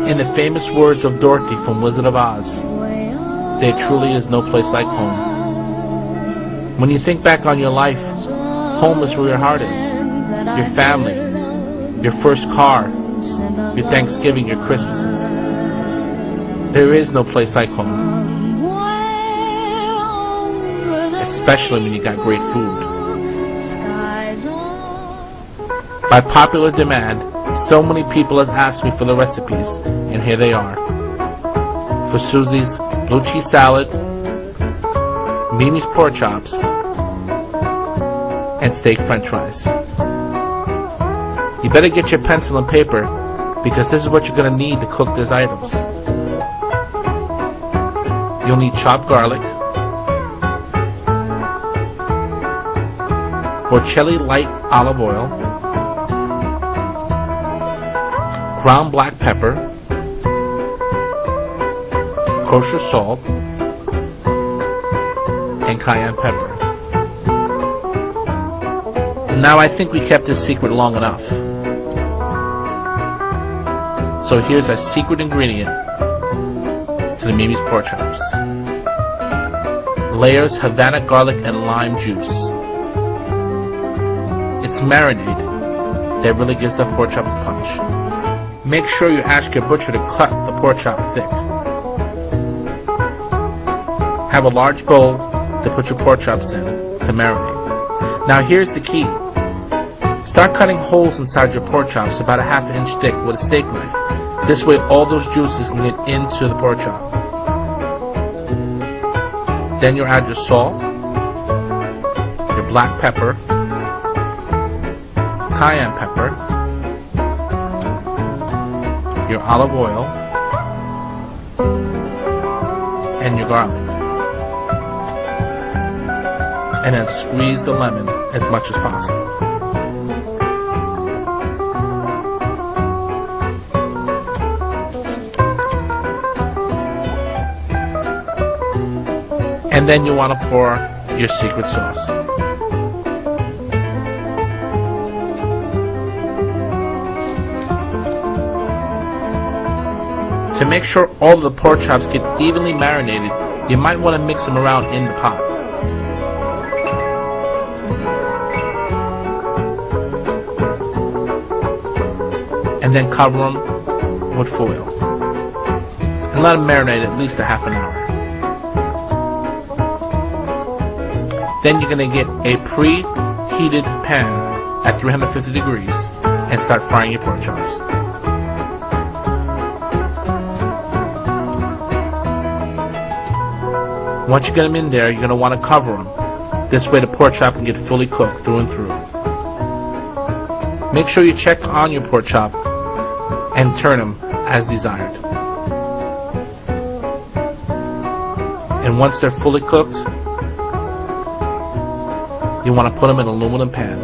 In the famous words of Dorothy from Wizard of Oz, there truly is no place like home. When you think back on your life, home is where your heart is. Your family, your first car, your Thanksgiving, your Christmases. There is no place like home. Especially when you got great food. By popular demand, so many people have asked me for the recipes, and here they are. For Susie's blue cheese salad, Mimi's pork chops, and steak french fries. You better get your pencil and paper, because this is what you're going to need to cook these items. You'll need chopped garlic, Bocelli light olive oil, ground black pepper, kosher salt, and cayenne pepper. And now I think we kept this secret long enough. So here's our secret ingredient to the Mimi's pork chops. Layers Havana garlic and lime juice. It's marinade that really gives the pork chop a punch. Make sure you ask your butcher to cut the pork chop thick. Have a large bowl to put your pork chops in to marinate. Now here's the key. Start cutting holes inside your pork chops about a ½ inch thick with a steak knife. This way all those juices can get into the pork chop. Then you'll add your salt, your black pepper, cayenne pepper, your olive oil, and your garlic. And then squeeze the lemon as much as possible. And then you want to pour your secret sauce. To make sure all of the pork chops get evenly marinated, you might want to mix them around in the pot. And then cover them with foil. And let them marinate at least a ½ an hour. Then you're going to get a preheated pan at 350 degrees and start frying your pork chops. Once you get them in there, you're going to want to cover them. This way the pork chop can get fully cooked through and through. Make sure you check on your pork chop and turn them as desired. And once they're fully cooked, you want to put them in an aluminum pan.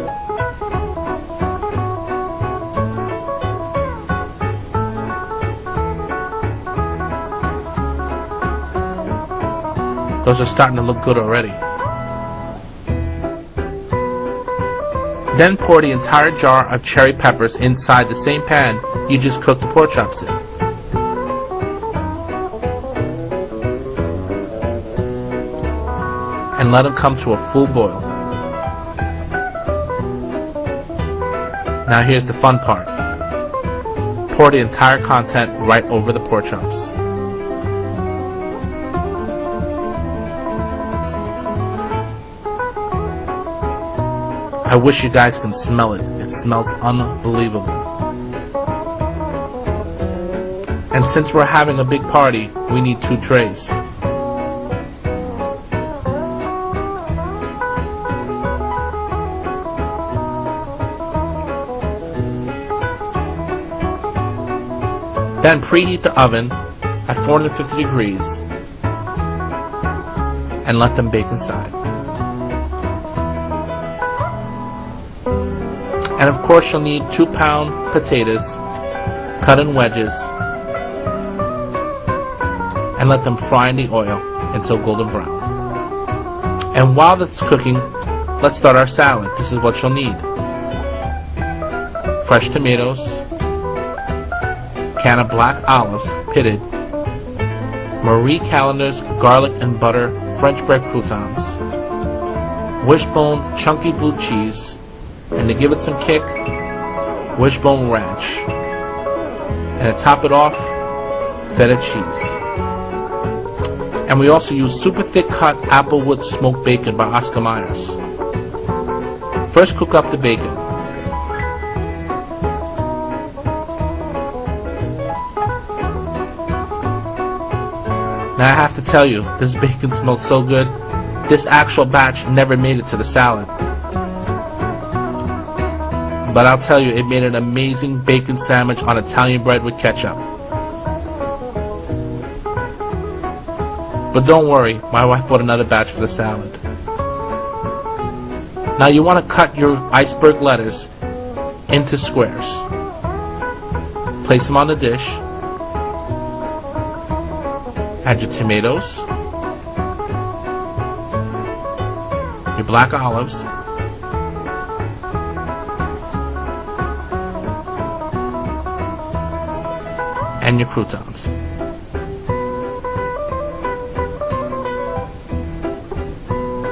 Those are starting to look good already. Then pour the entire jar of cherry peppers inside the same pan you just cooked the pork chops in. And let them come to a full boil. Now here's the fun part. Pour the entire content right over the pork chops. I wish you guys can smell it. It smells unbelievable. And since we're having a big party, we need 2 trays. Then preheat the oven at 450 degrees and let them bake inside. And of course you'll need 2-pound potatoes cut in wedges and let them fry in the oil until golden brown. And while that's cooking, let's start our salad. This is what you'll need: fresh tomatoes, can of black olives, pitted, Marie Callender's garlic and butter French bread croutons, Wishbone chunky blue cheese, and to give it some kick, Wishbone ranch, and to top it off, feta cheese. And we also use super thick cut applewood smoked bacon by Oscar Myers. First cook up the bacon. Now I have to tell you, this bacon smells so good. This actual batch never made it to the salad. But I'll tell you, it made an amazing bacon sandwich on Italian bread with ketchup. But don't worry, my wife bought another batch for the salad. Now you want to cut your iceberg lettuce into squares. Place them on the dish. Add your tomatoes, your black olives, and your croutons.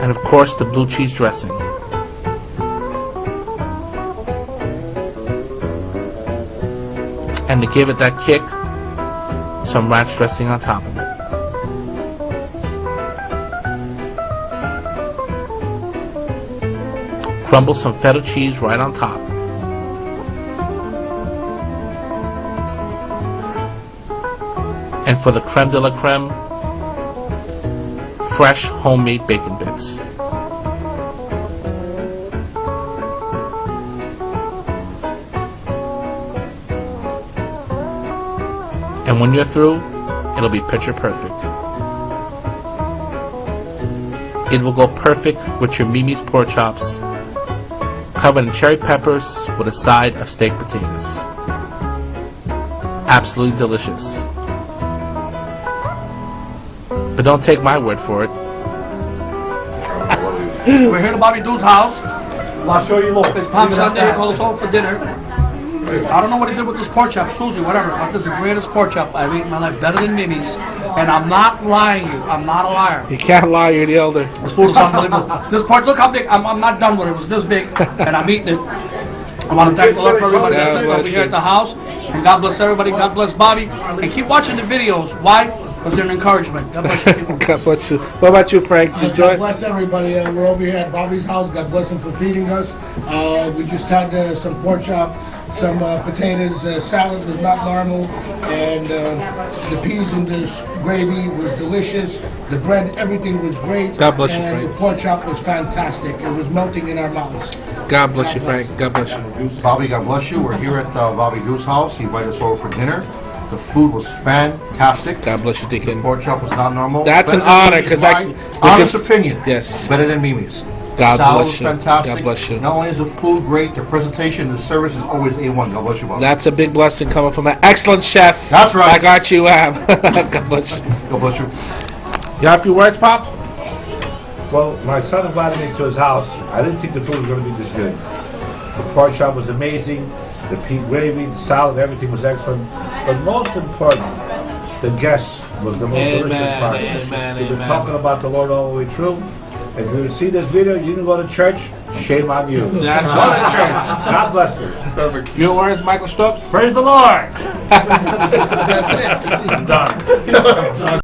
And of course the blue cheese dressing. And to give it that kick, some ranch dressing on top of it. Crumble some feta cheese right on top. And for the creme de la creme, fresh homemade bacon bits. And when you're through, it'll be picture perfect. It will go perfect with your Mimi's pork chops, covered in cherry peppers with a side of steak potatoes. Absolutely delicious. But don't take my word for it. We're here to Bobby Doo's house. I'll show you more. It's Palm Sunday. He called us over for dinner. I don't know what he did with this pork chop, Susie, whatever. But this is the greatest pork chop I've eaten in my life, better than Mimi's. And I'm not lying you. I'm not a liar. You can't lie, you're the elder. This food is unbelievable. This pork, look how big. I'm not done with it. It was this big, and I'm eating it. I want to thank the Lord for everybody that's over here at the house. And God bless everybody. God bless Bobby. And keep watching the videos. Why? Because they're an encouragement. God bless you people. God bless you. What about you, Frank? You enjoy? God bless everybody. We're over here at Bobby's house. God bless him for feeding us. We just had some pork chop, some potatoes. Salad was not normal, and the peas in this gravy was delicious. The bread, everything was great. God bless you, and Frank. the pork chop was fantastic. It was melting in our mouths. God bless you, Frank. God bless you. Bobby, God bless you. We're here at Bobby Goose House. He invited us over for dinner. The food was fantastic. God bless you, Deacon. Pork chop was not normal. That's Better an than honor, Mimi's. 'cause My honest opinion. Yes. Better than Mimi's. God Salad bless was you. fantastic. God bless you. Not only is the food great, the presentation, the service is always A1. God bless you, Bobby. That's a big blessing coming from an excellent chef. That's right. I got you, Ab. God bless you. God bless you. You have a few words, Pop? Well, my son invited me to his house. I didn't think the food was going to be this good. The pork chop was amazing. The pea gravy, the salad, everything was excellent. But most important, the guests was the most delicious part. Amen, We've been amen. talking about the Lord all the way through. If you see this video, you didn't go to church, shame on you. That's Go to church. God bless you. Perfect. Few words, Michael Stokes? Praise the Lord. That's it. I'm done.